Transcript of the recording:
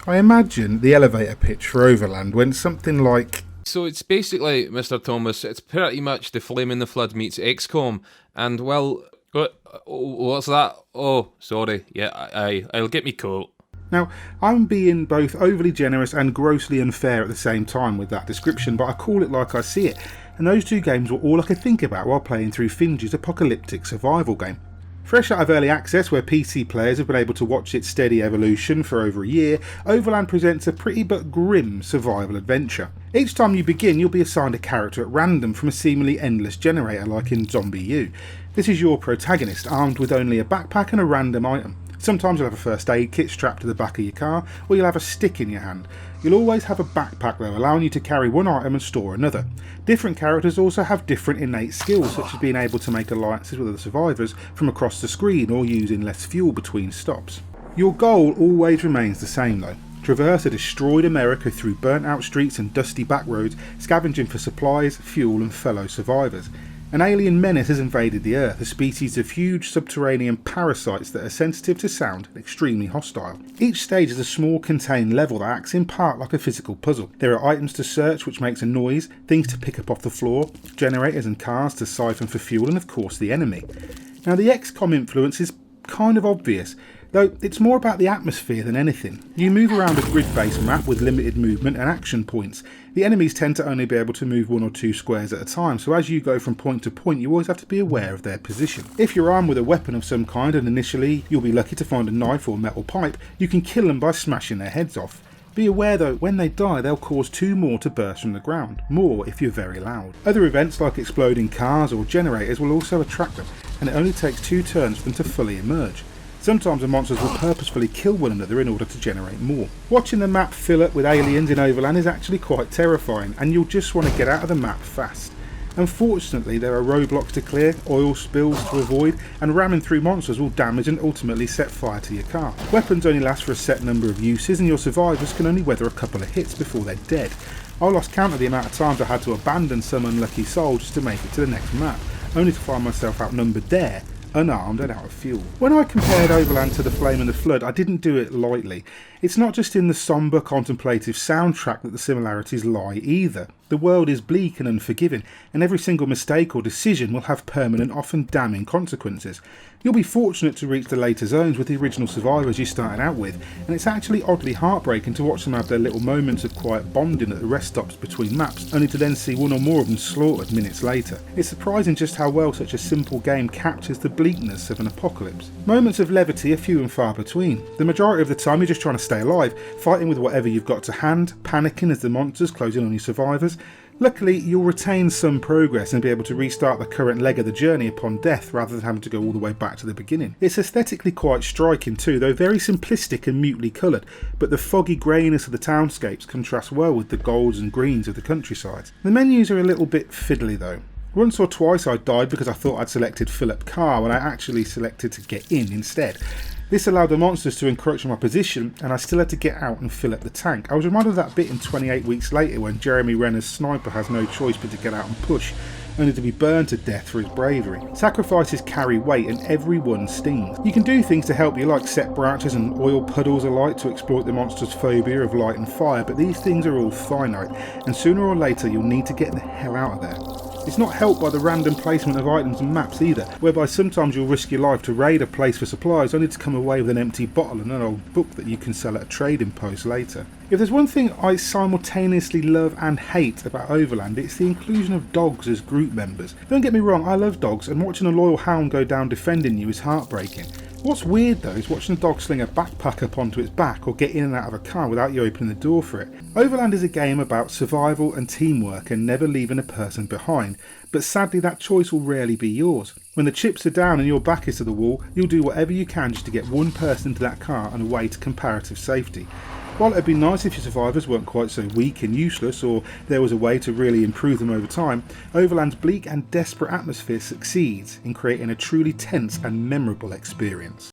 I imagine the elevator pitch for Overland went something like... So it's basically, Mr. Thomas, it's pretty much the Flame in the Flood meets XCOM, and well, what's that? Oh, sorry, yeah, I'll get me coat. Now, I'm being both overly generous and grossly unfair at the same time with that description, but I call it like I see it, and those two games were all I could think about while playing through Finge's apocalyptic survival game. Fresh out of early access, where PC players have been able to watch its steady evolution for over a year, Overland presents a pretty but grim survival adventure. Each time you begin, you'll be assigned a character at random from a seemingly endless generator like in Zombie U. This is your protagonist, armed with only a backpack and a random item. Sometimes you'll have a first aid kit strapped to the back of your car, or you'll have a stick in your hand. You'll always have a backpack though, allowing you to carry one item and store another. Different characters also have different innate skills, such as being able to make alliances with other survivors from across the screen or using less fuel between stops. Your goal always remains the same though. Traverse a destroyed America through burnt out streets and dusty back roads, scavenging for supplies, fuel and fellow survivors. An alien menace has invaded the Earth, a species of huge subterranean parasites that are sensitive to sound and extremely hostile. Each stage is a small contained level that acts in part like a physical puzzle. There are items to search which makes a noise, things to pick up off the floor, generators and cars to siphon for fuel, and of course the enemy. Now the XCOM influence is kind of obvious, though it's more about the atmosphere than anything. You move around a grid-based map with limited movement and action points. The enemies tend to only be able to move 1 or 2 squares at a time, so as you go from point to point you always have to be aware of their position. If you're armed with a weapon of some kind and initially you'll be lucky to find a knife or metal pipe, you can kill them by smashing their heads off. Be aware though, when they die they'll cause 2 more to burst from the ground, more if you're very loud. Other events like exploding cars or generators will also attract them, and it only takes 2 turns for them to fully emerge. Sometimes the monsters will purposefully kill one another in order to generate more. Watching the map fill up with aliens in Overland is actually quite terrifying, and you'll just want to get out of the map fast. Unfortunately, there are roadblocks to clear, oil spills to avoid, and ramming through monsters will damage and ultimately set fire to your car. Weapons only last for a set number of uses, and your survivors can only weather a couple of hits before they're dead. I lost count of the amount of times I had to abandon some unlucky soul just to make it to the next map, only to find myself outnumbered there, unarmed and out of fuel. When I compared Overland to The Flame and the Flood, I didn't do it lightly. It's not just in the sombre, contemplative soundtrack that the similarities lie either. The world is bleak and unforgiving, and every single mistake or decision will have permanent, often damning consequences. You'll be fortunate to reach the later zones with the original survivors you started out with, and it's actually oddly heartbreaking to watch them have their little moments of quiet bonding at the rest stops between maps, only to then see one or more of them slaughtered minutes later. It's surprising just how well such a simple game captures the bleakness of an apocalypse. Moments of levity are few and far between. The majority of the time you're just trying to stay alive, fighting with whatever you've got to hand, panicking as the monsters close in on your survivors. Luckily, you'll retain some progress and be able to restart the current leg of the journey upon death rather than having to go all the way back to the beginning. It's aesthetically quite striking too, though very simplistic and mutely coloured, but the foggy greyness of the townscapes contrasts well with the golds and greens of the countryside. The menus are a little bit fiddly though. Once or twice I died because I thought I'd selected fill up car when I actually selected to get in instead. This allowed the monsters to encroach on my position, and I still had to get out and fill up the tank. I was reminded of that bit in 28 Weeks Later when Jeremy Renner's sniper has no choice but to get out and push, only to be burned to death for his bravery. Sacrifices carry weight and every one stings. You can do things to help you, like set branches and oil puddles alight to exploit the monster's phobia of light and fire, but these things are all finite, and sooner or later you'll need to get the hell out of there. It's not helped by the random placement of items and maps either, whereby sometimes you'll risk your life to raid a place for supplies only to come away with an empty bottle and an old book that you can sell at a trading post later. If there's one thing I simultaneously love and hate about Overland, it's the inclusion of dogs as group members. Don't get me wrong, I love dogs, and watching a loyal hound go down defending you is heartbreaking. What's weird though is watching a dog sling a backpack up onto its back or get in and out of a car without you opening the door for it. Overland is a game about survival and teamwork and never leaving a person behind, but sadly that choice will rarely be yours. When the chips are down and your back is to the wall, you'll do whatever you can just to get one person into that car and away to comparative safety. While it'd be nice if your survivors weren't quite so weak and useless, or there was a way to really improve them over time, Overland's bleak and desperate atmosphere succeeds in creating a truly tense and memorable experience.